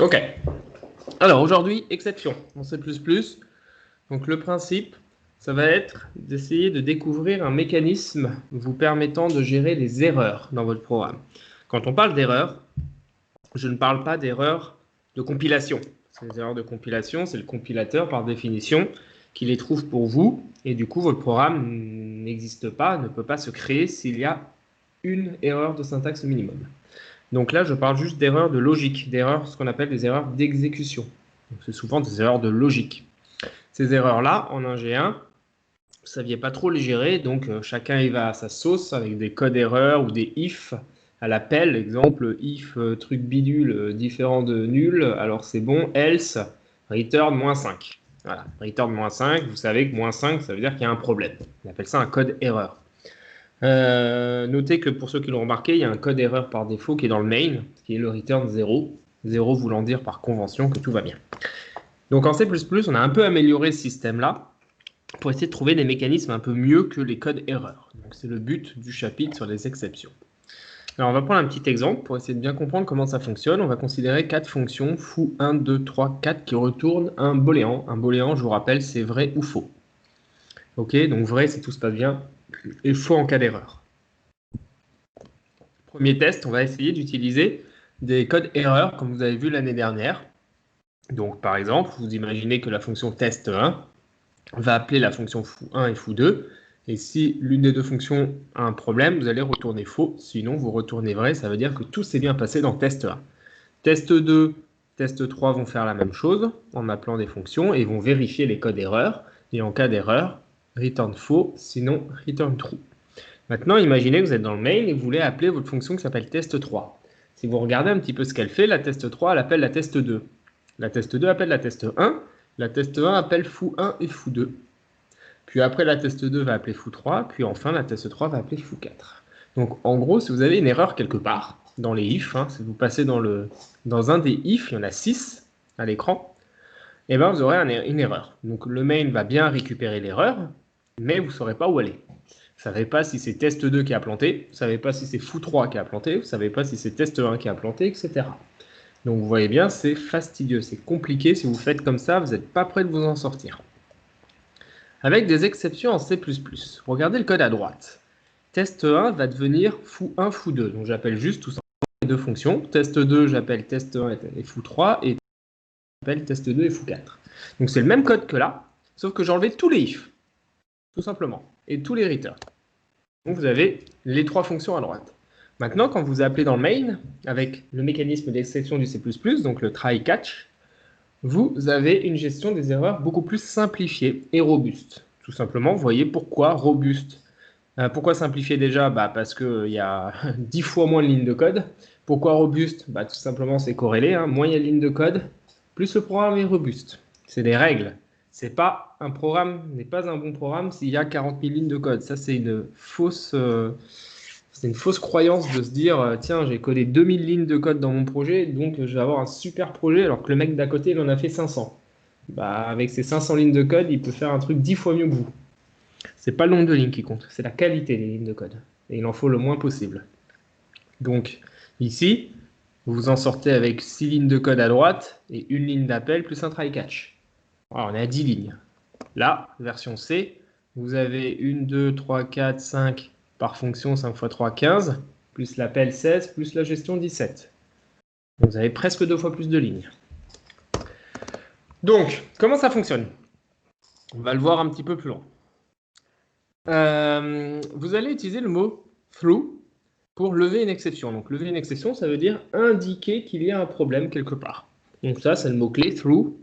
Ok. Alors aujourd'hui, exception en C++. Donc le principe, ça va être d'essayer de découvrir un mécanisme vous permettant de gérer les erreurs dans votre programme. Quand on parle d'erreurs, je ne parle pas d'erreurs de compilation. Ces erreurs de compilation, c'est le compilateur par définition qui les trouve pour vous, et du coup votre programme n'existe pas, ne peut pas se créer s'il y a une erreur de syntaxe minimum. Donc là, je parle juste d'erreurs de logique, d'erreurs, ce qu'on appelle des erreurs d'exécution. C'est souvent des erreurs de logique. Ces erreurs-là, en 1G1, vous ne saviez pas trop les gérer, donc chacun y va à sa sauce avec des codes erreurs ou des if à l'appel. Exemple, if truc bidule différent de nul, alors c'est bon, else, return -5. Voilà, return -5, vous savez que -5, ça veut dire qu'il y a un problème. On appelle ça un code erreur. Notez que pour ceux qui l'ont remarqué, il y a un code erreur par défaut qui est dans le main, qui est le return 0. 0 voulant dire par convention que tout va bien. Donc en C++, on a un peu amélioré ce système-là pour essayer de trouver des mécanismes un peu mieux que les codes erreurs. Donc c'est le but du chapitre sur les exceptions. Alors on va prendre un petit exemple pour essayer de bien comprendre comment ça fonctionne. On va considérer 4 fonctions foo 1, 2, 3, 4 qui retournent un booléen. Un booléen, je vous rappelle, c'est vrai ou faux. Ok, donc vrai si tout se passe bien et faux en cas d'erreur. Premier test, on va essayer d'utiliser des codes erreurs comme vous avez vu l'année dernière. Donc par exemple, vous imaginez que la fonction test1 va appeler la fonction foo1 et foo2. Et si l'une des deux fonctions a un problème, vous allez retourner faux. Sinon, vous retournez vrai. Ça veut dire que tout s'est bien passé dans test1. Test2, test3 vont faire la même chose en appelant des fonctions et vont vérifier les codes erreurs. Et en cas d'erreur, return faux, sinon return true. Maintenant, imaginez que vous êtes dans le main et vous voulez appeler votre fonction qui s'appelle test3. Si vous regardez un petit peu ce qu'elle fait, la test3, elle appelle la test2. La test2 appelle la test1. La test1 appelle foo1 et foo2. Puis après, la test2 va appeler foo3. Puis enfin, la test3 va appeler foo4. Donc en gros, si vous avez une erreur quelque part, dans les if, si vous passez dans un des if, il y en a 6 à l'écran, et ben vous aurez une erreur. Donc le main va bien récupérer l'erreur, mais vous ne saurez pas où elle est. Vous ne savez pas si c'est test2 qui a planté, vous ne savez pas si c'est foo3 qui a planté, vous ne savez pas si c'est test1 qui a planté, etc. Donc vous voyez bien, c'est fastidieux, c'est compliqué. Si vous faites comme ça, vous n'êtes pas prêt de vous en sortir. Avec des exceptions en C++. Regardez le code à droite. Test1 va devenir foo1, foo2. Donc j'appelle juste tout simplement les deux fonctions. Test2, j'appelle test1 et foo3, et j'appelle test2 et foo4. Donc c'est le même code que là, sauf que j'ai enlevé tous les if, tout simplement, et tous les returns. Donc vous avez les trois fonctions à droite. Maintenant, quand vous appelez dans le main, avec le mécanisme d'exception du C++, donc le try-catch, vous avez une gestion des erreurs beaucoup plus simplifiée et robuste. Tout simplement, vous voyez pourquoi robuste. Pourquoi simplifier déjà? Parce qu'il y a 10 fois moins de lignes de code. Pourquoi robuste? Tout simplement, c'est corrélé. Moins il y a de lignes de code, plus le programme est robuste. C'est des règles. Un programme n'est pas un bon programme s'il y a 40 000 lignes de code. Ça, c'est une fausse croyance de se dire tiens, j'ai codé 2000 lignes de code dans mon projet, donc je vais avoir un super projet, alors que le mec d'à côté, il en a fait 500. Avec ces 500 lignes de code, il peut faire un truc 10 fois mieux que vous. C'est pas le nombre de lignes qui compte, c'est la qualité des lignes de code. Et il en faut le moins possible. Donc, ici, vous vous en sortez avec 6 lignes de code à droite et une ligne d'appel plus un try-catch. Voilà, on est à 10 lignes. Là, version C, vous avez 1, 2, 3, 4, 5 par fonction 5 x 3, 15, plus l'appel 16, plus la gestion 17. Vous avez presque 2 fois plus de lignes. Donc, comment ça fonctionne? On va le voir un petit peu plus loin. Vous allez utiliser le mot through pour lever une exception. Donc, lever une exception, ça veut dire indiquer qu'il y a un problème quelque part. Donc ça, c'est le mot-clé through.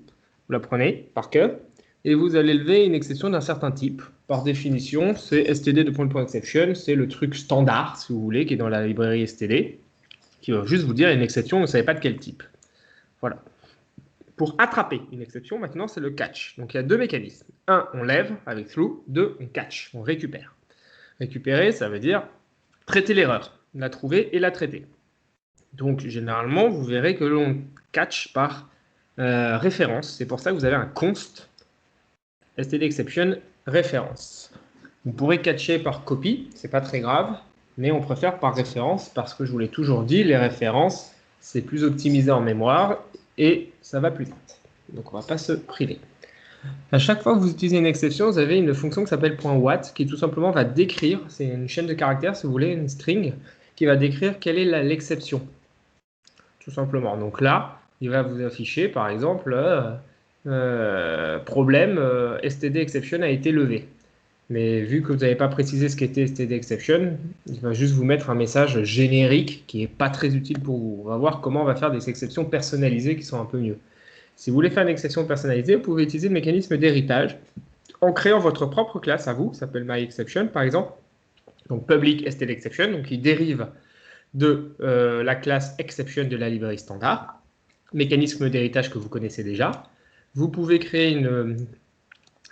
Vous l'apprenez par cœur. Et vous allez lever une exception d'un certain type. Par définition, c'est std::exception. C'est le truc standard, si vous voulez, qui est dans la librairie std, qui va juste vous dire une exception, vous ne savez pas de quel type. Voilà. Pour attraper une exception, maintenant, c'est le catch. Donc, il y a deux mécanismes. Un, on lève avec through. Deux, on catch, on récupère. Récupérer, ça veut dire traiter l'erreur, la trouver et la traiter. Donc, généralement, vous verrez que l'on catch par référence. C'est pour ça que vous avez un const std::exception référence. Vous pourrez catcher par copie, c'est pas très grave, mais on préfère par référence parce que je vous l'ai toujours dit, les références, c'est plus optimisé en mémoire et ça va plus vite. Donc, on ne va pas se priver. À chaque fois que vous utilisez une exception, vous avez une fonction qui s'appelle .what qui tout simplement va décrire, c'est une chaîne de caractères si vous voulez, une string, qui va décrire quelle est l'exception. Tout simplement. Donc là, il va vous afficher par exemple problème std exception a été levé. Mais vu que vous n'avez pas précisé ce qu'était std exception, il va juste vous mettre un message générique qui n'est pas très utile pour vous. On va voir comment on va faire des exceptions personnalisées qui sont un peu mieux. Si vous voulez faire une exception personnalisée, vous pouvez utiliser le mécanisme d'héritage en créant votre propre classe à vous, qui s'appelle myException par exemple. Donc public stdException, donc qui dérive de la classe exception de la librairie standard. Mécanisme d'héritage que vous connaissez déjà. Vous pouvez créer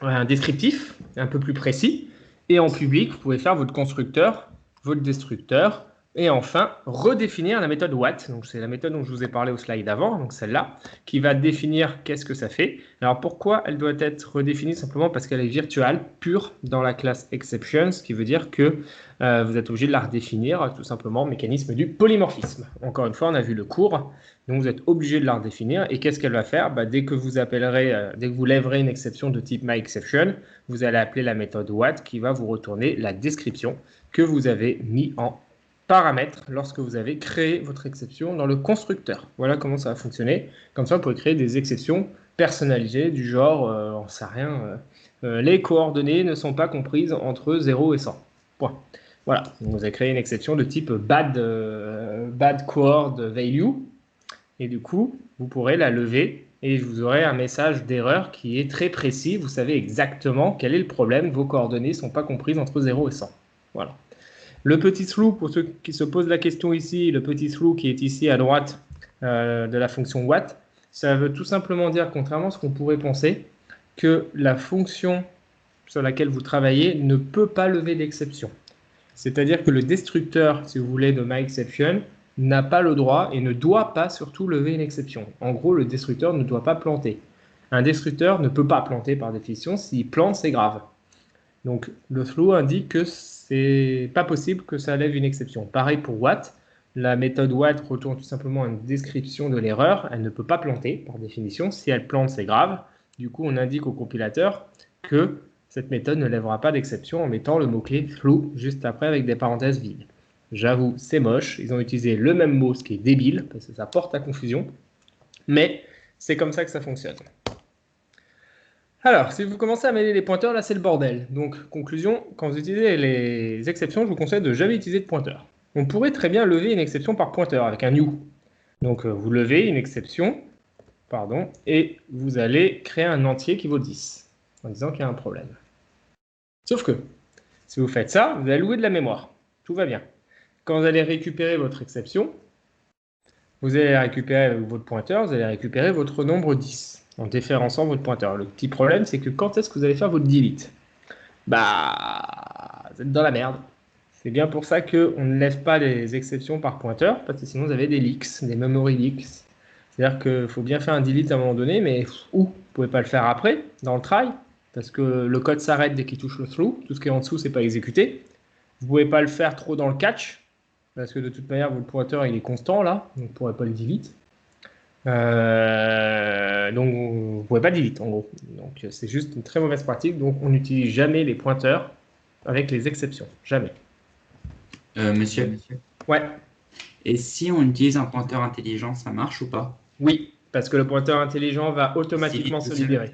un descriptif un peu plus précis. Et en public, vous pouvez faire votre constructeur, votre destructeur, et enfin, redéfinir la méthode what. Donc, c'est la méthode dont je vous ai parlé au slide d'avant, donc celle-là, qui va définir qu'est-ce que ça fait. Alors, pourquoi elle doit être redéfinie? Simplement parce qu'elle est virtuelle, pure dans la classe exception, ce qui veut dire que vous êtes obligé de la redéfinir, tout simplement, mécanisme du polymorphisme. Encore une fois, on a vu le cours, donc vous êtes obligé de la redéfinir. Et qu'est-ce qu'elle va faire? Dès que vous appellerez, dès que vous lèverez une exception de type myException, vous allez appeler la méthode what qui va vous retourner la description que vous avez mis en paramètres lorsque vous avez créé votre exception dans le constructeur. Voilà comment ça va fonctionner. Comme ça, vous pouvez créer des exceptions personnalisées du genre, on ne sait rien, les coordonnées ne sont pas comprises entre 0 et 100. Point. Voilà, vous avez créé une exception de type bad coord value et du coup, vous pourrez la lever et vous aurez un message d'erreur qui est très précis. Vous savez exactement quel est le problème. Vos coordonnées ne sont pas comprises entre 0 et 100. Voilà. Le petit through, pour ceux qui se posent la question ici, le petit through qui est ici à droite de la fonction what, ça veut tout simplement dire, contrairement à ce qu'on pourrait penser, que la fonction sur laquelle vous travaillez ne peut pas lever d'exception. C'est-à-dire que le destructeur, si vous voulez, de myException n'a pas le droit et ne doit pas surtout lever une exception. En gros, le destructeur ne doit pas planter. Un destructeur ne peut pas planter par définition. S'il plante, c'est grave. Donc, le through indique que c'est pas possible que ça lève une exception. Pareil pour what. La méthode what retourne tout simplement une description de l'erreur. Elle ne peut pas planter par définition. Si elle plante, c'est grave. Du coup, on indique au compilateur que cette méthode ne lèvera pas d'exception en mettant le mot-clé through juste après avec des parenthèses vides. J'avoue, c'est moche. Ils ont utilisé le même mot, ce qui est débile, parce que ça porte à confusion. Mais c'est comme ça que ça fonctionne. Alors, si vous commencez à mêler les pointeurs, là, c'est le bordel. Donc, conclusion, quand vous utilisez les exceptions, je vous conseille de jamais utiliser de pointeur. On pourrait très bien lever une exception par pointeur avec un new. Donc, vous levez une exception, pardon, et vous allez créer un entier qui vaut 10, en disant qu'il y a un problème. Sauf que, si vous faites ça, vous allez louer de la mémoire. Tout va bien. Quand vous allez récupérer votre exception, vous allez récupérer avec votre pointeur, vous allez récupérer votre nombre 10 en déférençant votre pointeur. Le petit problème, c'est que quand est-ce que vous allez faire votre delete? Vous êtes dans la merde. C'est bien pour ça qu'on ne lève pas les exceptions par pointeur, parce que sinon vous avez des leaks, des memory leaks. C'est-à-dire qu'il faut bien faire un delete à un moment donné, mais où? Vous ne pouvez pas le faire après, dans le try, parce que le code s'arrête dès qu'il touche le through. Tout ce qui est en dessous, c'est pas exécuté. Vous ne pouvez pas le faire trop dans le catch, parce que de toute manière, votre pointeur il est constant là, donc vous ne pourrez pas le delete. Donc vous ne pouvez pas delete en gros. Donc c'est juste une très mauvaise pratique. Donc on n'utilise jamais les pointeurs avec les exceptions. Jamais. Monsieur. Ouais. Et si on utilise un pointeur intelligent, ça marche ou pas? Oui, parce que le pointeur intelligent va automatiquement se libérer.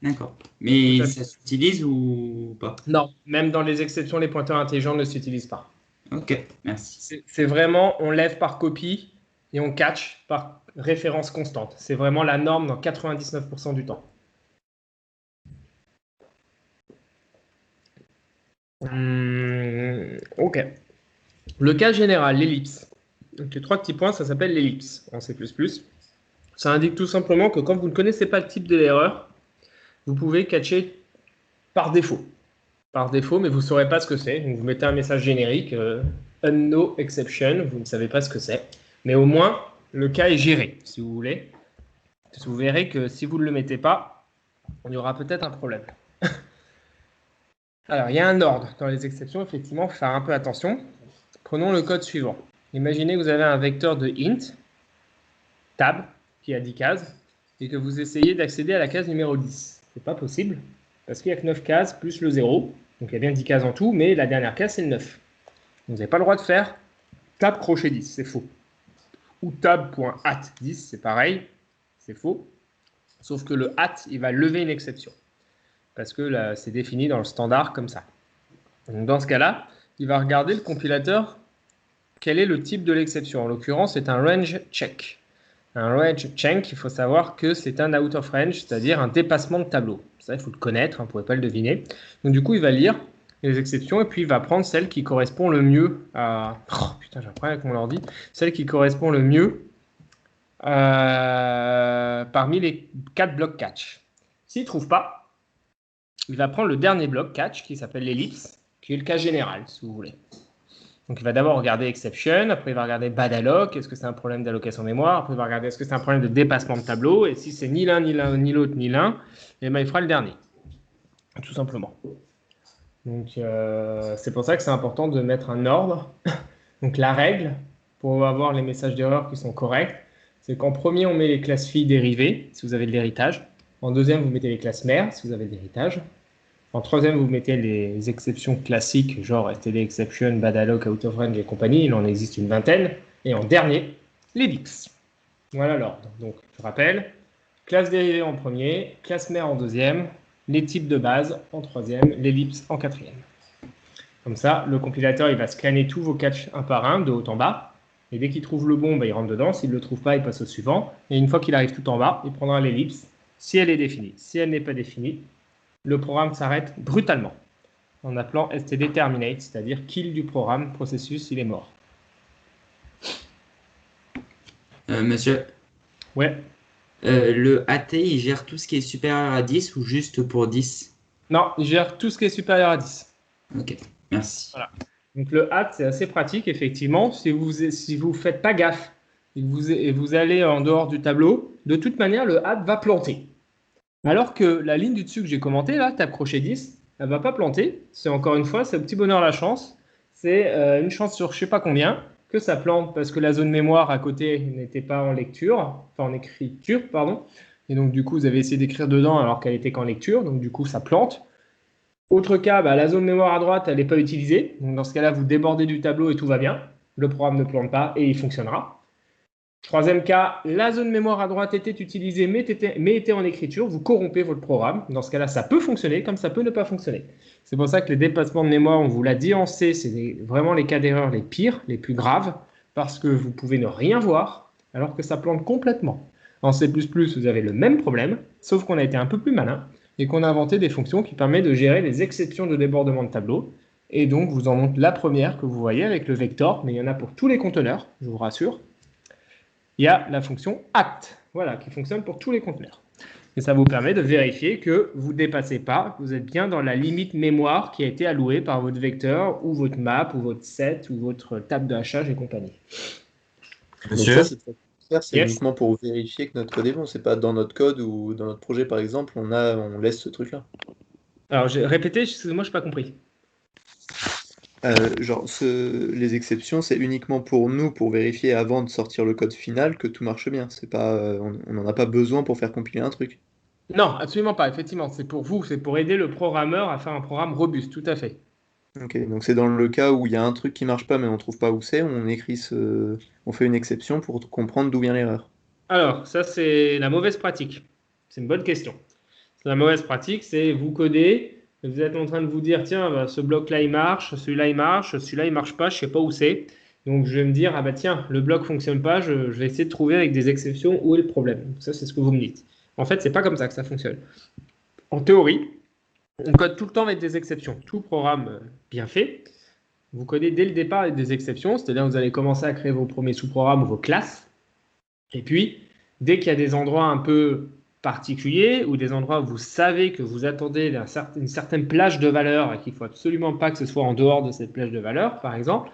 D'accord. Mais ça s'utilise ou pas? Non, même dans les exceptions, les pointeurs intelligents ne s'utilisent pas. Ok, merci. C'est vraiment, on lève par copie et on catch par référence constante. C'est vraiment la norme dans 99% du temps. Ok. Le cas général, l'ellipse. Donc les 3 petits points, ça s'appelle l'ellipse en C++. Ça indique tout simplement que quand vous ne connaissez pas le type de l'erreur, vous pouvez catcher par défaut. Par défaut, mais vous ne saurez pas ce que c'est. Donc vous mettez un message générique, unknown exception, vous ne savez pas ce que c'est. Mais au moins, le cas est géré, si vous voulez. Vous verrez que si vous ne le mettez pas, il y aura peut-être un problème. Alors, il y a un ordre dans les exceptions, effectivement, il faut faire un peu attention. Prenons le code suivant. Imaginez que vous avez un vecteur de int, tab, qui a 10 cases et que vous essayez d'accéder à la case numéro 10. Ce n'est pas possible parce qu'il n'y a que 9 cases plus le 0. Donc il y a bien 10 cases en tout, mais la dernière case, c'est le 9. Vous n'avez pas le droit de faire tab crochet 10, c'est faux. Ou tab.at 10, c'est pareil, c'est faux. Sauf que le at, il va lever une exception. Parce que là, c'est défini dans le standard comme ça. Donc dans ce cas-là, il va regarder le compilateur quel est le type de l'exception. En l'occurrence, c'est un range check. Un range check, il faut savoir que c'est un out of range, c'est-à-dire un dépassement de tableau. Ça, il faut le connaître, vous ne pouvez pas le deviner. Donc du coup, il va lire les exceptions et puis il va prendre celle qui correspond le mieux à... Oh putain, j'ai un problème avec mon ordi. Celle qui correspond le mieux parmi les 4 blocs catch. S'il ne trouve pas, il va prendre le dernier bloc catch qui s'appelle l'ellipse, qui est le cas général, si vous voulez. Donc, il va d'abord regarder exception, après il va regarder bad alloc, est-ce que c'est un problème d'allocation mémoire, après il va regarder est-ce que c'est un problème de dépassement de tableau, et si c'est ni l'un, ni l'autre, ni l'un, et ben il fera le dernier, tout simplement. Donc, c'est pour ça que c'est important de mettre un ordre. Donc, la règle, pour avoir les messages d'erreur qui sont corrects, c'est qu'en premier, on met les classes filles dérivées, si vous avez de l'héritage. En deuxième, vous mettez les classes mères, si vous avez de l'héritage. En troisième, vous mettez les exceptions classiques, genre STD exception, bad alloc, out of range et compagnie. Il en existe une vingtaine. Et en dernier, l'ellipse. Voilà l'ordre. Donc, je rappelle, classe dérivée en premier, classe mère en deuxième, les types de base en troisième, l'ellipse en quatrième. Comme ça, le compilateur, il va scanner tous vos catchs un par un, de haut en bas. Et dès qu'il trouve le bon, il rentre dedans. S'il ne le trouve pas, il passe au suivant. Et une fois qu'il arrive tout en bas, il prendra l'ellipse si elle est définie. Si elle n'est pas définie, le programme s'arrête brutalement en appelant std terminate, c'est-à-dire kill du programme, processus, il est mort. Monsieur, Ouais. le AT, il gère tout ce qui est supérieur à 10 ou juste pour 10? Non, il gère tout ce qui est supérieur à 10. Ok, merci. Voilà. Donc le AT, c'est assez pratique, effectivement. Si vous faites pas gaffe et vous allez en dehors du tableau, de toute manière, le AT va planter. Alors que la ligne du dessus que j'ai commentée, là, tab crochet 10, elle ne va pas planter. C'est encore une fois, c'est au petit bonheur la chance. C'est une chance sur je ne sais pas combien que ça plante parce que la zone mémoire à côté n'était pas en lecture, enfin en écriture, pardon. Et donc, du coup, vous avez essayé d'écrire dedans alors qu'elle était qu'en lecture. Donc, du coup, ça plante. Autre cas, la zone mémoire à droite, elle n'est pas utilisée. Donc, dans ce cas-là, vous débordez du tableau et tout va bien. Le programme ne plante pas et il fonctionnera. Troisième cas, la zone mémoire à droite était utilisée mais était en écriture, vous corrompez votre programme. Dans ce cas-là, ça peut fonctionner comme ça peut ne pas fonctionner. C'est pour ça que les dépassements de mémoire, on vous l'a dit en C, c'est vraiment les cas d'erreur les pires, les plus graves, parce que vous pouvez ne rien voir alors que ça plante complètement. En C++, vous avez le même problème, sauf qu'on a été un peu plus malin et qu'on a inventé des fonctions qui permettent de gérer les exceptions de débordement de tableau. Et donc, vous en montre la première que vous voyez avec le vector, mais il y en a pour tous les conteneurs, je vous rassure. Il y a la fonction act, voilà, qui fonctionne pour tous les conteneurs. Et ça vous permet de vérifier que vous ne dépassez pas, vous êtes bien dans la limite mémoire qui a été allouée par votre vecteur ou votre map ou votre set ou votre table de hachage et compagnie. Monsieur, c'est Yes. uniquement pour vérifier que notre code est bon. C'est pas dans notre code ou dans notre projet, par exemple, on laisse ce truc-là. Alors, j'ai répété, excusez-moi, je n'ai pas compris. Les exceptions, c'est uniquement pour nous, pour vérifier avant de sortir le code final que tout marche bien. C'est pas, on n'en a pas besoin pour faire compiler un truc. Non, absolument pas, effectivement. C'est pour vous, c'est pour aider le programmeur à faire un programme robuste, tout à fait. Ok, donc c'est dans le cas où il y a un truc qui marche pas, mais on trouve pas où c'est, on fait une exception pour comprendre d'où vient l'erreur. Alors, ça, c'est la mauvaise pratique. C'est une bonne question. La mauvaise pratique, c'est vous codez, vous êtes en train de vous dire, tiens, ce bloc-là, il marche, celui-là, il marche marche pas, je sais pas où c'est. Donc, je vais me dire, ah bah tiens, le bloc fonctionne pas, je vais essayer de trouver avec des exceptions où est le problème. Donc, ça, c'est ce que vous me dites. En fait, c'est pas comme ça que ça fonctionne. En théorie, on code tout le temps avec des exceptions. Tout programme bien fait, vous codez dès le départ avec des exceptions, c'est-à-dire que vous allez commencer à créer vos premiers sous-programmes ou vos classes. Et puis, dès qu'il y a des endroits un peu particuliers ou des endroits où vous savez que vous attendez une certaine plage de valeur et qu'il ne faut absolument pas que ce soit en dehors de cette plage de valeur, par exemple,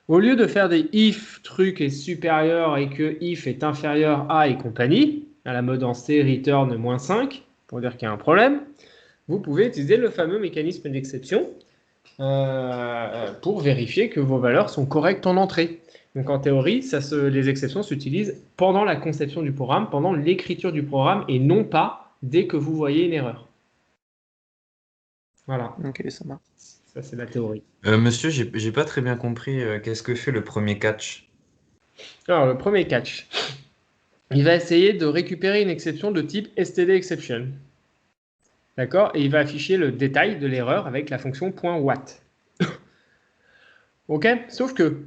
au lieu de faire des if truc est supérieur et que if est inférieur à et compagnie, à la mode en C return -5, pour dire qu'il y a un problème, vous pouvez utiliser le fameux mécanisme d'exception pour vérifier que vos valeurs sont correctes en entrée. Donc en théorie, les exceptions s'utilisent pendant la conception du programme, pendant l'écriture du programme, et non pas dès que vous voyez une erreur. Voilà, Ok, ça marche. ça c'est la théorie. Monsieur, j'ai pas très bien compris qu'est-ce que fait le premier catch. Alors le premier catch, il va essayer de récupérer une exception de type std_exception. D'accord? Et il va afficher le détail de l'erreur avec la fonction .what. Ok? Sauf que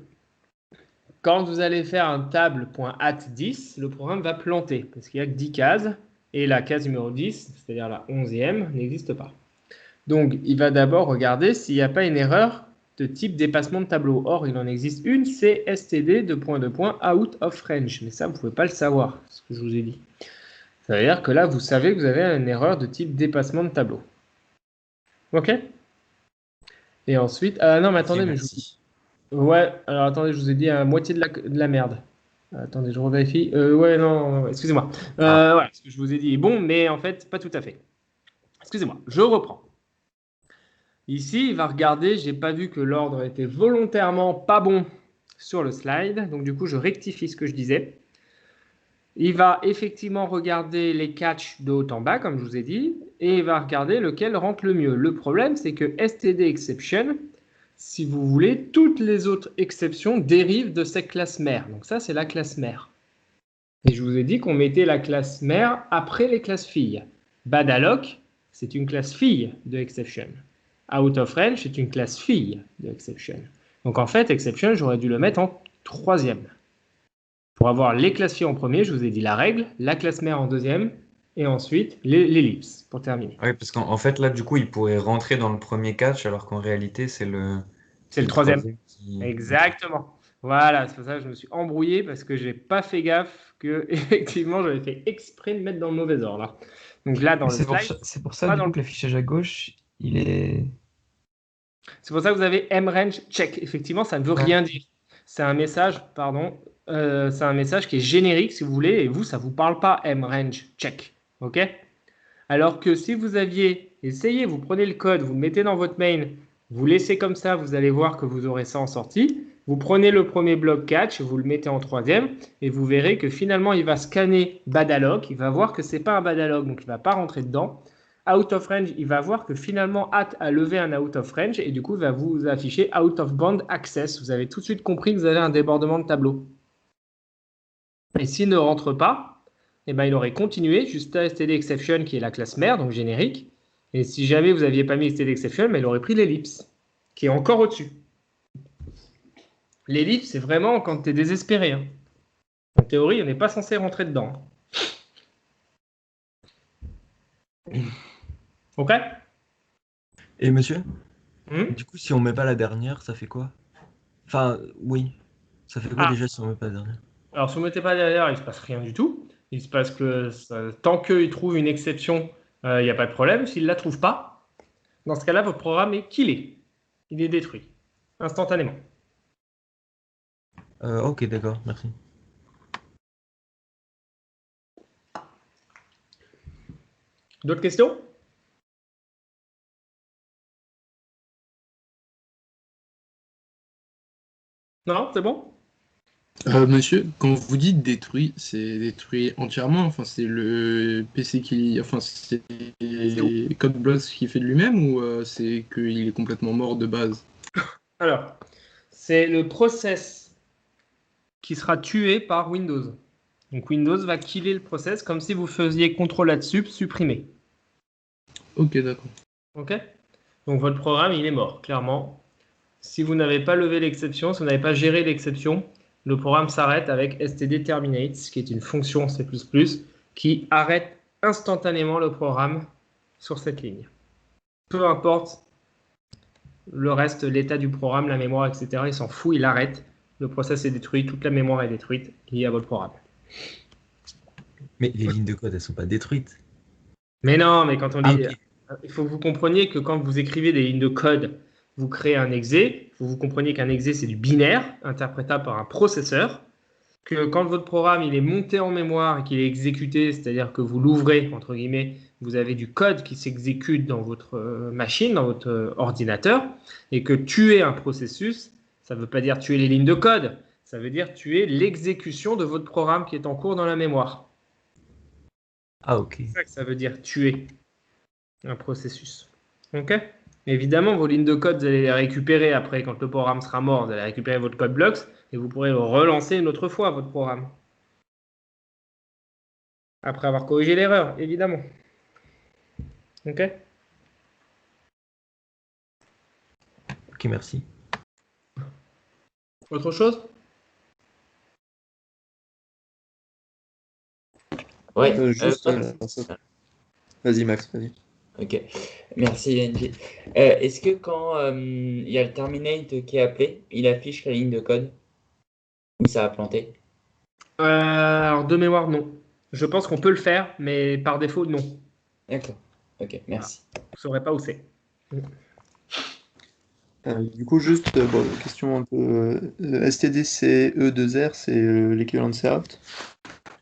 quand vous allez faire un table.at10, le programme va planter parce qu'il n'y a que 10 cases et la case numéro 10, c'est-à-dire la 11e, n'existe pas. Donc, il va d'abord regarder s'il n'y a pas une erreur de type dépassement de tableau. Or, il en existe une, c'est std out of range. Mais ça, vous ne pouvez pas le savoir, ce que je vous ai dit. Ça veut dire que là, vous savez que vous avez une erreur de type dépassement de tableau. Ok? Et ensuite... non, mais attendez, mais ouais, alors attendez, je vous ai dit à moitié de la merde. Attendez, je revérifie. Ouais, non, excusez-moi. Voilà, ce que je vous ai dit est bon, mais en fait, pas tout à fait. Excusez-moi, je reprends. Ici, il va regarder, j'ai pas vu que l'ordre était volontairement pas bon sur le slide, donc du coup, je rectifie ce que je disais. Il va effectivement regarder les catchs de haut en bas, comme je vous ai dit, et il va regarder lequel rentre le mieux. Le problème, c'est que std_exception, si vous voulez, toutes les autres exceptions dérivent de cette classe mère. Donc ça, c'est la classe mère. Et je vous ai dit qu'on mettait la classe mère après les classes filles. Badalloc, c'est une classe fille de exception. Out of range, c'est une classe fille de exception. Donc en fait, exception, j'aurais dû le mettre en troisième. Pour avoir les classes filles en premier, je vous ai dit la règle, la classe mère en deuxième, et ensuite l'ellipse, pour terminer. Oui, parce qu'en fait, là, du coup, il pourrait rentrer dans le premier catch, alors qu'en réalité, c'est le troisième. qui... Exactement. Voilà, c'est pour ça que je me suis embrouillé, parce que je n'ai pas fait gaffe que, effectivement, j'avais fait exprès de mettre dans le mauvais ordre. Là. Donc là, dans le slide... C'est pour ça, du coup, que l'affichage à gauche, il est... C'est pour ça que vous avez mRange check. Effectivement, ça ne veut rien dire. C'est un message, pardon, c'est un message qui est générique, si vous voulez, et vous, ça ne vous parle pas mRange check. OK? Alors que si vous aviez essayé, vous prenez le code, vous le mettez dans votre main, vous laissez comme ça, vous allez voir que vous aurez ça en sortie. Vous prenez le premier bloc catch, vous le mettez en troisième, et vous verrez que finalement, il va scanner Badalloc. Il va voir que ce n'est pas un Badalloc, donc il ne va pas rentrer dedans. Out of range, il va voir que finalement, at a levé un out of range, et du coup, il va vous afficher out of band access. Vous avez tout de suite compris que vous avez un débordement de tableau. Et s'il ne rentre pas, eh ben, il aurait continué jusqu'à std_exception qui est la classe mère, donc générique. Et si jamais vous n'aviez pas mis std_exception, mais il aurait pris l'ellipse, qui est encore au-dessus. L'ellipse, c'est vraiment quand tu es désespéré. Hein. En théorie, on n'est pas censé rentrer dedans. Ok? Et monsieur, du coup, si on met pas la dernière, ça fait quoi? Enfin, oui. Ça fait quoi déjà si on met pas la dernière? Alors, si vous ne mettez pas derrière, il ne se passe rien du tout. Il se passe que tant qu'il trouve une exception, il n'y a pas de problème. S'il ne la trouve pas, dans ce cas-là, votre programme est killé. Il est détruit instantanément. Ok, d'accord, merci. D'autres questions? Non, c'est bon? Monsieur, quand vous dites détruit, c'est détruit entièrement, enfin c'est le PC qui, enfin c'est CodeBlocks qui fait de lui-même ou c'est qu'il est complètement mort de base? Alors, c'est le process qui sera tué par Windows. Donc Windows va killer le process comme si vous faisiez CTRL+, supprimer. Ok, d'accord. Ok? Donc votre programme, il est mort, clairement. Si vous n'avez pas levé l'exception, si vous n'avez pas géré l'exception, le programme s'arrête avec std_terminates, qui est une fonction C++ qui arrête instantanément le programme sur cette ligne. Peu importe le reste, l'état du programme, la mémoire, etc., il s'en fout, il arrête. Le process est détruit, toute la mémoire est détruite liée à votre programme. Mais les lignes de code, elles sont pas détruites. Mais non, mais quand on dit... ok. Il faut que vous compreniez que quand vous écrivez des lignes de code, vous créez un exe. Il faut que vous compreniez qu'un exe, c'est du binaire, interprétable par un processeur. Que quand votre programme il est monté en mémoire et qu'il est exécuté, c'est-à-dire que vous l'ouvrez, entre guillemets, vous avez du code qui s'exécute dans votre machine, dans votre ordinateur, et que tuer un processus, ça ne veut pas dire tuer les lignes de code, ça veut dire tuer l'exécution de votre programme qui est en cours dans la mémoire. Ah, ok. C'est ça que ça veut dire tuer un processus. Ok ? Évidemment, vos lignes de code, vous allez les récupérer après, quand le programme sera mort, vous allez récupérer votre code blocks et vous pourrez le relancer une autre fois, votre programme. Après avoir corrigé l'erreur, évidemment. Ok ? Ok, merci. Autre chose ? Ouais. Juste, vas-y Max, vas-y. Ok, merci NG. Est-ce que quand il y a le terminate qui est appelé, il affiche la ligne de code ou ça a planté? Alors, de mémoire, non. Je pense qu'on peut le faire, mais par défaut, non. D'accord, ok, merci. Vous ne saurez pas où c'est. Du coup, juste, question un peu. STDCE2R, c'est l'équivalent de Cout.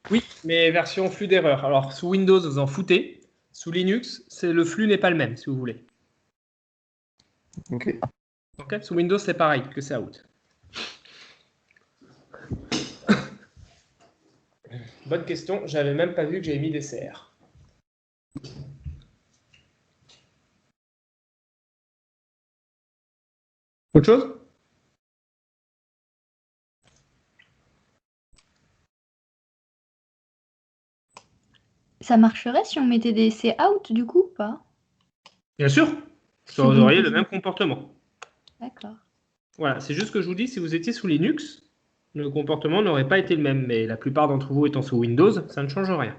Oui, mais version flux d'erreur. Alors, sous Windows, vous en foutez. Sous Linux, le flux n'est pas le même, si vous voulez. Ok. Ok, sous Windows, c'est pareil que Cout. Bonne question, j'avais même pas vu que j'avais mis des CR. Autre chose ? Ça marcherait si on mettait des C-out du coup ou pas? Bien sûr, vous auriez le même comportement. D'accord. Voilà, c'est juste que je vous dis, si vous étiez sous Linux, le comportement n'aurait pas été le même. Mais la plupart d'entre vous étant sous Windows, ça ne change rien.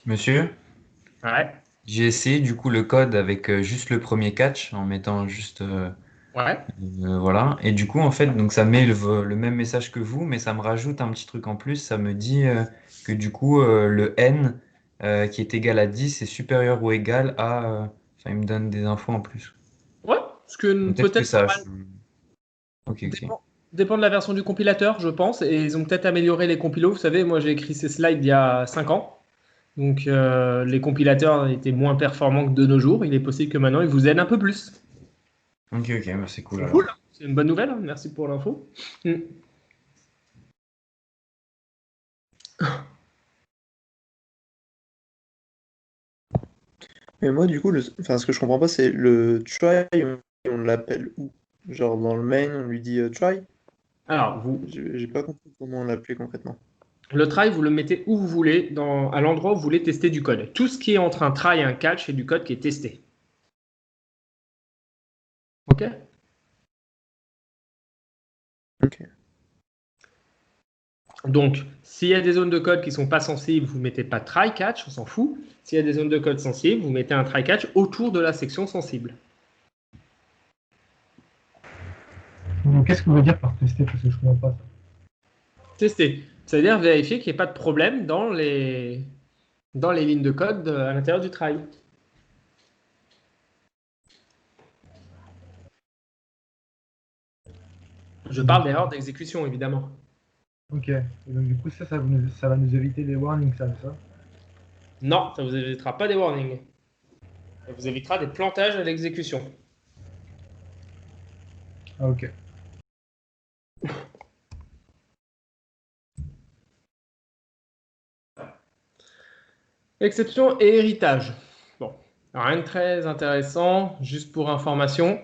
Monsieur, Ouais. j'ai essayé du coup le code avec juste le premier catch en mettant juste Ouais. voilà. Et du coup, en fait, donc ça met le même message que vous, mais ça me rajoute un petit truc en plus. Ça me dit que du coup, le n qui est égal à 10 est supérieur ou égal à. Enfin, il me donne des infos en plus. Ouais, parce que Peut-être que peut-être ça. pas mal. Ok, ok. Dépend de la version du compilateur, je pense. Et ils ont peut-être amélioré les compilos. Vous savez, moi j'ai écrit ces slides il y a 5 ans. Donc les compilateurs étaient moins performants que de nos jours. Il est possible que maintenant ils vous aident un peu plus. Ok, ok, bah, c'est cool C'est alors. cool, hein. C'est une bonne nouvelle, hein. Merci pour l'info. Mais moi, du coup, ce que je comprends pas, c'est le try, on l'appelle où? Genre dans le main, on lui dit try? Alors, J'ai pas compris comment on l'appelait concrètement. le try, vous le mettez où vous voulez, à l'endroit où vous voulez tester du code. Tout ce qui est entre un try et un catch, c'est du code qui est testé. Ok ? Ok. Donc, s'il y a des zones de code qui ne sont pas sensibles, vous ne mettez pas try catch, on s'en fout. S'il y a des zones de code sensibles, vous mettez un try catch autour de la section sensible. Donc, qu'est-ce que vous voulez dire par tester? Parce que je ne comprends pas ça. Tester, c'est-à-dire vérifier qu'il n'y ait pas de problème dans les lignes de code à l'intérieur du try. Je parle d'erreur d'exécution, évidemment. Ok. Et donc, du coup, ça va nous éviter les warnings, ça, c'est ça? Non, ça ne vous évitera pas des warnings. Ça vous évitera des plantages à l'exécution. Ah, ok. Exception et héritage. Bon, rien de très intéressant, juste pour information.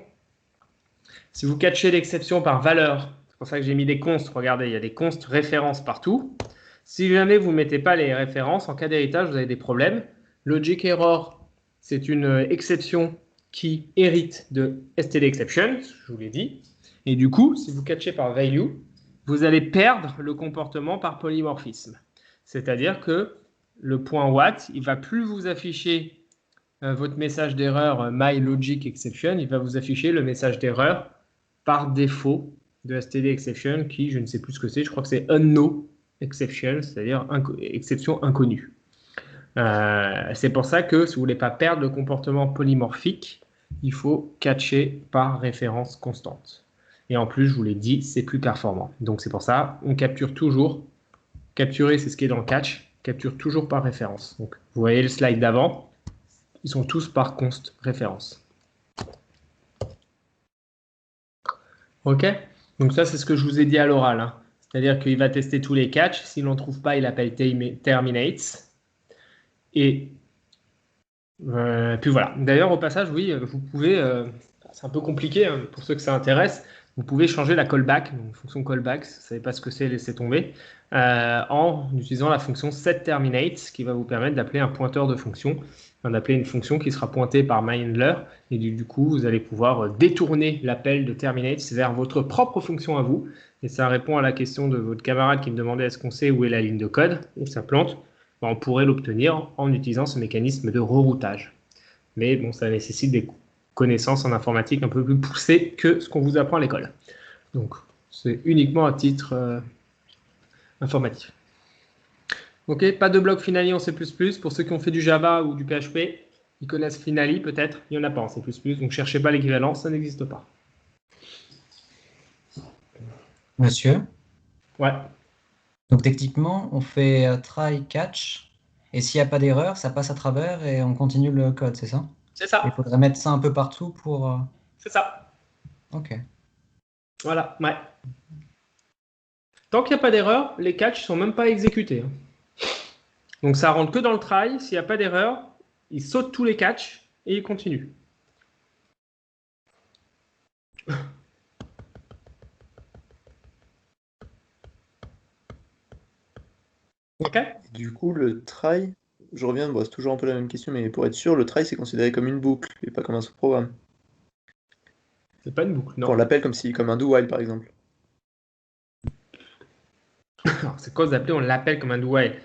Si vous catchez l'exception par valeur, c'est pour ça que j'ai mis des consts, regardez, il y a des consts références partout. Si jamais vous ne mettez pas les références, en cas d'héritage, vous avez des problèmes. Logic error, c'est une exception qui hérite de stdException, je vous l'ai dit. Et du coup, si vous catchez par value, vous allez perdre le comportement par polymorphisme. C'est-à-dire que le point what, il ne va plus vous afficher votre message d'erreur myLogicException, il va vous afficher le message d'erreur par défaut de stdException qui, je ne sais plus ce que c'est, je crois que c'est unknown exception, c'est-à-dire exception inconnue. C'est pour ça que si vous ne voulez pas perdre le comportement polymorphique, il faut catcher par référence constante. Et en plus, je vous l'ai dit, c'est plus performant. Donc c'est pour ça, on capture toujours Capturer, c'est ce qui est dans le catch. Capture toujours par référence. Donc, vous voyez le slide d'avant. Ils sont tous par const référence. OK? Donc ça, c'est ce que je vous ai dit à l'oral. Hein. C'est-à-dire qu'il va tester tous les catchs. S'il n'en trouve pas, il appelle terminates. Et puis voilà. D'ailleurs, au passage, oui, vous pouvez... c'est un peu compliqué hein, pour ceux que ça intéresse. Vous pouvez changer la callback, donc fonction callback, si vous ne savez pas ce que c'est, laissez tomber, en utilisant la fonction setTerminate qui va vous permettre d'appeler un pointeur de fonction, d'appeler une fonction qui sera pointée par myHandler, et du coup, vous allez pouvoir détourner l'appel de terminate vers votre propre fonction à vous. Et ça répond à la question de votre camarade qui me demandait est-ce qu'on sait où est la ligne de code, où ça plante. Ben, on pourrait l'obtenir en utilisant ce mécanisme de reroutage. Mais bon, ça nécessite des connaissances en informatique un peu plus poussées que ce qu'on vous apprend à l'école. Donc, c'est uniquement à titre informatif. Ok, pas de bloc Finally en C++. Pour ceux qui ont fait du Java ou du PHP, ils connaissent Finally peut-être. Il n'y en a pas en C++, donc cherchez pas l'équivalent, ça n'existe pas. Monsieur? Ouais. Donc techniquement, on fait try, catch, et s'il n'y a pas d'erreur, ça passe à travers et on continue le code, c'est ça? C'est ça. Il faudrait mettre ça un peu partout pour... C'est ça. Ok. Voilà, ouais. Tant qu'il n'y a pas d'erreur, les catchs ne sont même pas exécutés. Hein. Donc ça rentre que dans le try. S'il n'y a pas d'erreur, il saute tous les catchs et il continue. Ok. Du coup, le try, je reviens, bon, c'est toujours un peu la même question, mais pour être sûr, le try, c'est considéré comme une boucle et pas comme un sous-programme. C'est pas une boucle, non. On l'appelle comme un do-while, par exemple. C'est quoi vous appelez, on l'appelle comme un do-while?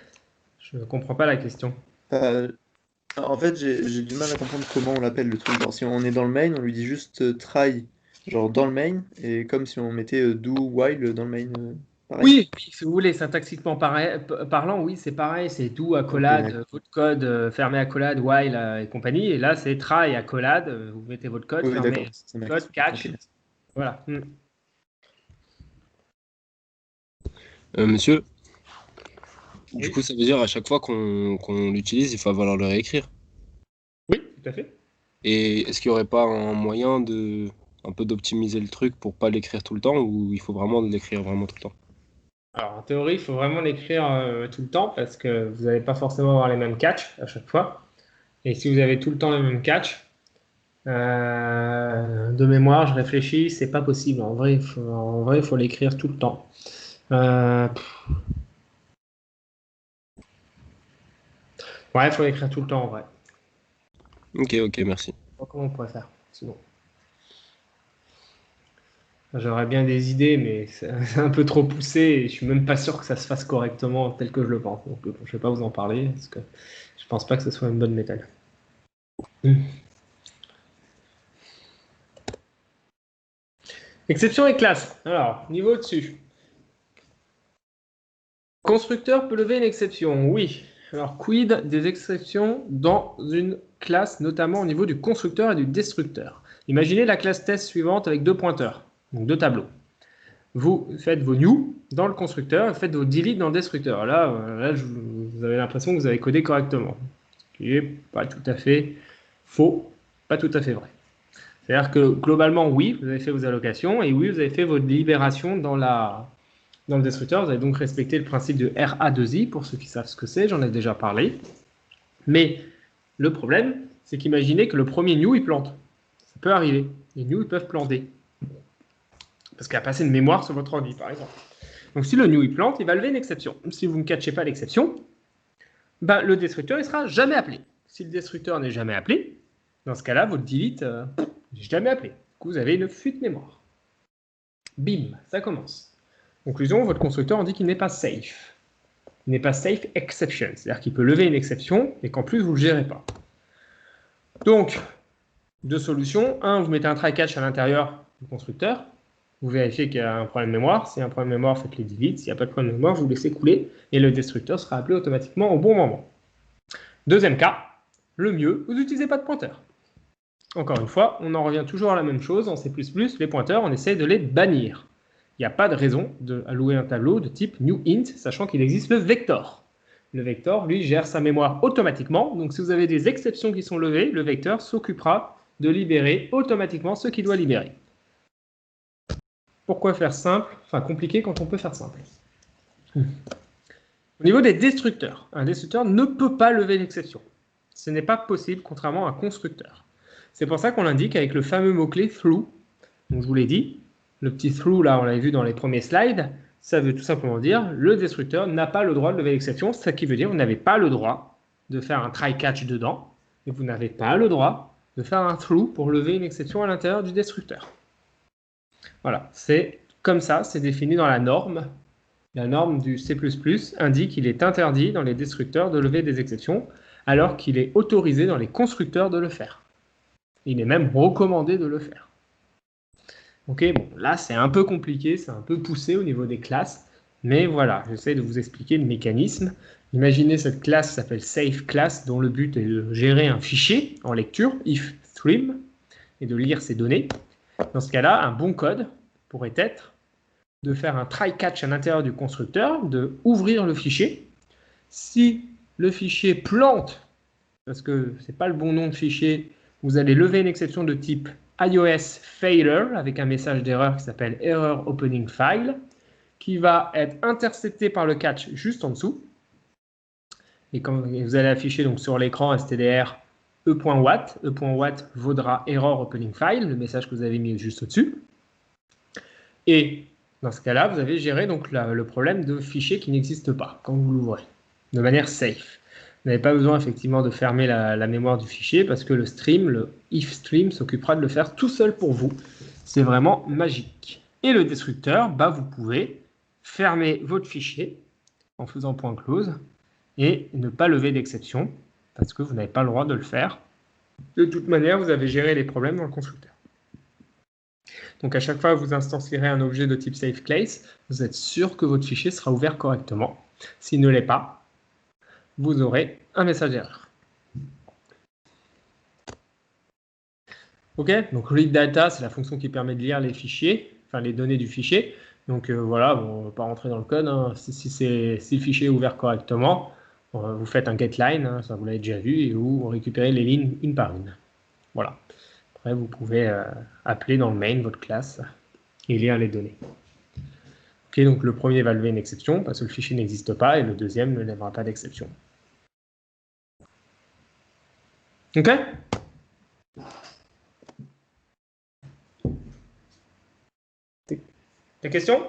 Je ne comprends pas la question. En fait, j'ai du mal à comprendre comment on l'appelle le truc. Genre, si on est dans le main, on lui dit juste try, genre dans le main, et comme si on mettait do-while dans le main. Pareil. Oui, si vous voulez, syntaxiquement parlant, oui, c'est pareil. C'est do, accolade, votre code fermé accolade, while et compagnie. Et là, c'est try, accolade, vous mettez votre code, Oui, fermé, d'accord, code, catch. Ok. Voilà. Monsieur, Oui. du coup, ça veut dire à chaque fois qu'on l'utilise, il faut falloir le réécrire. Oui, tout à fait. Et est-ce qu'il n'y aurait pas un moyen un peu d'optimiser le truc pour pas l'écrire tout le temps, ou il faut vraiment l'écrire vraiment tout le temps? Alors, en théorie, il faut vraiment l'écrire tout le temps parce que vous n'allez pas forcément avoir les mêmes catchs à chaque fois. Et si vous avez tout le temps les mêmes catchs, de mémoire, je réfléchis, c'est pas possible. En vrai, il faut l'écrire tout le temps. Ouais, il faut l'écrire tout le temps en vrai. Ok, merci. Comment on pourrait faire sinon? J'aurais bien des idées, mais c'est un peu trop poussé et je suis même pas sûr que ça se fasse correctement tel que je le pense. Donc, je vais pas vous en parler parce que je pense pas que ce soit une bonne méthode. Exception et classe. Alors, niveau au-dessus. Constructeur peut lever une exception. Oui. Alors, quid des exceptions dans une classe, notamment au niveau du constructeur et du destructeur? Imaginez la classe test suivante avec deux pointeurs, donc deux tableaux. Vous faites vos new dans le constructeur et faites vos delete dans le destructeur. Là vous avez l'impression que vous avez codé correctement. Ce qui n'est pas tout à fait faux, pas tout à fait vrai. C'est-à-dire que globalement, oui, vous avez fait vos allocations et oui, vous avez fait votre libération dans le destructeur. Vous avez donc respecté le principe de RA2I, pour ceux qui savent ce que c'est, j'en ai déjà parlé. Mais le problème, c'est qu'imaginez que le premier new, il plante. Ça peut arriver. Les new, ils peuvent planter. Parce qu'il a passé une mémoire sur votre ordi, par exemple. Donc si le new, il plante, il va lever une exception. Si vous ne catchez pas l'exception, ben, le destructeur, il ne sera jamais appelé. Si le destructeur n'est jamais appelé, dans ce cas-là, votre delete n'est jamais appelé. Du coup, vous avez une fuite mémoire. Bim, ça commence. Conclusion, votre constructeur dit qu'il n'est pas safe. Il n'est pas safe exception, c'est-à-dire qu'il peut lever une exception et qu'en plus, vous ne le gérez pas. Donc, deux solutions. Un, vous mettez un try catch à l'intérieur du constructeur. Vous vérifiez qu'il y a un problème de mémoire. S'il y a un problème de mémoire, faites les delete. S'il n'y a pas de problème de mémoire, vous laissez couler et le destructeur sera appelé automatiquement au bon moment. Deuxième cas, le mieux, vous n'utilisez pas de pointeur. Encore une fois, on en revient toujours à la même chose. En C++, les pointeurs, on essaie de les bannir. il n'y a pas de raison d'allouer un tableau de type newInt, sachant qu'il existe le vector. Le vector, lui, gère sa mémoire automatiquement. Donc, si vous avez des exceptions qui sont levées, le vecteur s'occupera de libérer automatiquement ce qu'il doit libérer. Pourquoi faire simple, enfin compliqué quand on peut faire simple? Au niveau des destructeurs, un destructeur ne peut pas lever l'exception. Ce n'est pas possible, contrairement à un constructeur. C'est pour ça qu'on l'indique avec le fameux mot-clé through. Donc, je vous l'ai dit, le petit through, là, on l'avait vu dans les premiers slides. Ça veut tout simplement dire le destructeur n'a pas le droit de lever l'exception, ce qui veut dire que vous n'avez pas le droit de faire un try-catch dedans, et vous n'avez pas le droit de faire un through pour lever une exception à l'intérieur du destructeur. Voilà, c'est comme ça, c'est défini dans la norme. La norme du C++ indique qu'il est interdit dans les destructeurs de lever des exceptions, alors qu'il est autorisé dans les constructeurs de le faire. Il est même recommandé de le faire. Ok, bon, là c'est un peu compliqué, c'est un peu poussé au niveau des classes, mais voilà, j'essaie de vous expliquer le mécanisme. Imaginez cette classe s'appelle SafeClass, dont le but est de gérer un fichier en lecture, ifstream, et de lire ses données. Dans ce cas-là, un bon code pourrait être de faire un try-catch à l'intérieur du constructeur, de ouvrir le fichier. Si le fichier plante, parce que ce n'est pas le bon nom de fichier, vous allez lever une exception de type iOS failure avec un message d'erreur qui s'appelle error opening file, qui va être intercepté par le catch juste en dessous. Et quand vous allez afficher donc sur l'écran stdr e.wat, e.wat vaudra error opening file, le message que vous avez mis juste au-dessus. Et dans ce cas-là, vous avez géré donc le problème de fichier qui n'existe pas quand vous l'ouvrez, de manière safe. Vous n'avez pas besoin effectivement de fermer la mémoire du fichier parce que le stream, le ifstream, s'occupera de le faire tout seul pour vous. C'est vraiment magique. Et le destructeur, bah, vous pouvez fermer votre fichier en faisant point close et ne pas lever d'exception parce que vous n'avez pas le droit de le faire. De toute manière, vous avez géré les problèmes dans le constructeur. Donc à chaque fois que vous instancierez un objet de type SafeClass, vous êtes sûr que votre fichier sera ouvert correctement. S'il ne l'est pas, vous aurez un message d'erreur. Ok, donc read data, c'est la fonction qui permet de lire les fichiers, enfin les données du fichier. Donc voilà, bon, on ne va pas rentrer dans le code. Hein. Si le fichier est ouvert correctement, vous faites un getLine, hein, ça vous l'avez déjà vu, et vous récupérez les lignes une par une. Voilà. Après, vous pouvez appeler dans le main votre classe et lire les données. Ok, donc le premier va lever une exception parce que le fichier n'existe pas et le deuxième ne lèvera pas d'exception. Ok? Des questions?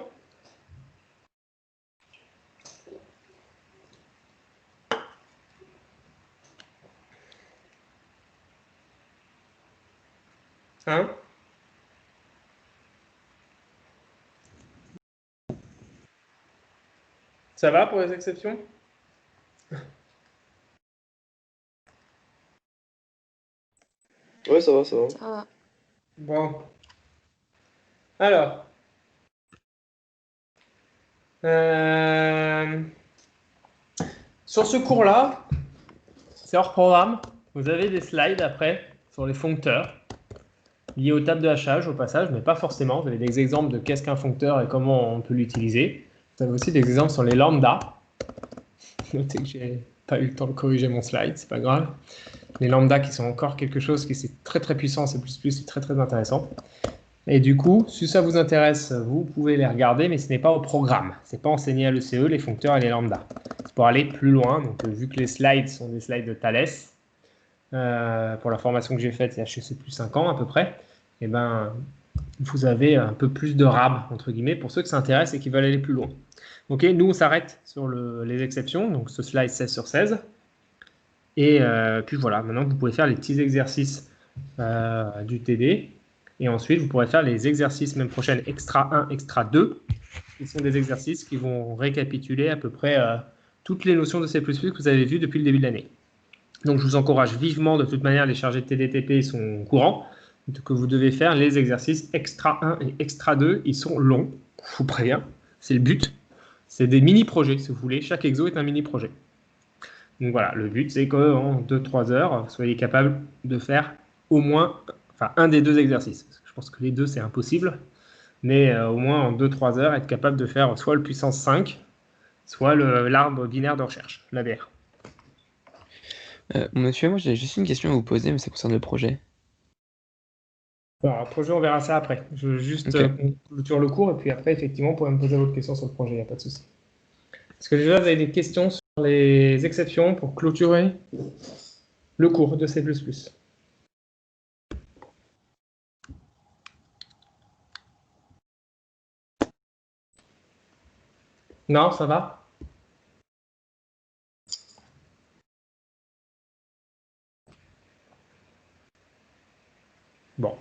Hein? Ça va pour les exceptions? Ouais, ça va, ça va. Ça va. Bon. Alors. Sur ce cours-là, c'est hors programme. Vous avez des slides après sur les foncteurs liés aux tables de hachage au passage, mais pas forcément. Vous avez des exemples de qu'est-ce qu'un foncteur et comment on peut l'utiliser. Vous avez aussi des exemples sur les lambdas. Notez que j'ai pas eu le temps de corriger mon slide, c'est pas grave. Les lambdas qui sont encore quelque chose qui c'est très très puissant, C++, c'est très très intéressant. Et du coup, si ça vous intéresse, vous pouvez les regarder, mais ce n'est pas au programme. Ce n'est pas enseigné à l'ECE, les foncteurs et les lambdas. C'est pour aller plus loin. Donc, vu que les slides sont des slides de Thales, pour la formation que j'ai faite, il y a je sais plus 5 ans à peu près, et ben, vous avez un peu plus de rab, entre guillemets, pour ceux que ça intéresse et qui veulent aller plus loin. Ok, nous, on s'arrête sur les exceptions, donc ce slide 16 sur 16. Et puis voilà, maintenant vous pouvez faire les petits exercices du TD. Et ensuite, vous pourrez faire les exercices semaine prochaine extra 1, extra 2. qui sont des exercices qui vont récapituler à peu près toutes les notions de C++ que vous avez vues depuis le début de l'année. Donc, je vous encourage vivement, de toute manière, les chargés de TDTP sont courants, que vous devez faire les exercices extra 1 et extra 2. Ils sont longs, je vous préviens, c'est le but. C'est des mini-projets, si vous voulez. Chaque exo est un mini-projet. Donc voilà, le but, c'est qu'en 2-3 heures, vous soyez capable de faire au moins un des deux exercices. Parce que je pense que les deux, c'est impossible. mais au moins en 2-3 heures, être capable de faire soit le puissance 5, soit l'arbre binaire de recherche, l'ABR. Monsieur, moi j'ai juste une question à vous poser, mais ça concerne le projet. Alors, projet, on verra ça après. Je veux juste Ok. clôture le cours, et puis après, effectivement, vous pourrez me poser votre question sur le projet, il n'y a pas de souci. Est-ce que déjà, vous avez des questions sur les exceptions pour clôturer le cours de C++? Non, ça va? Bon.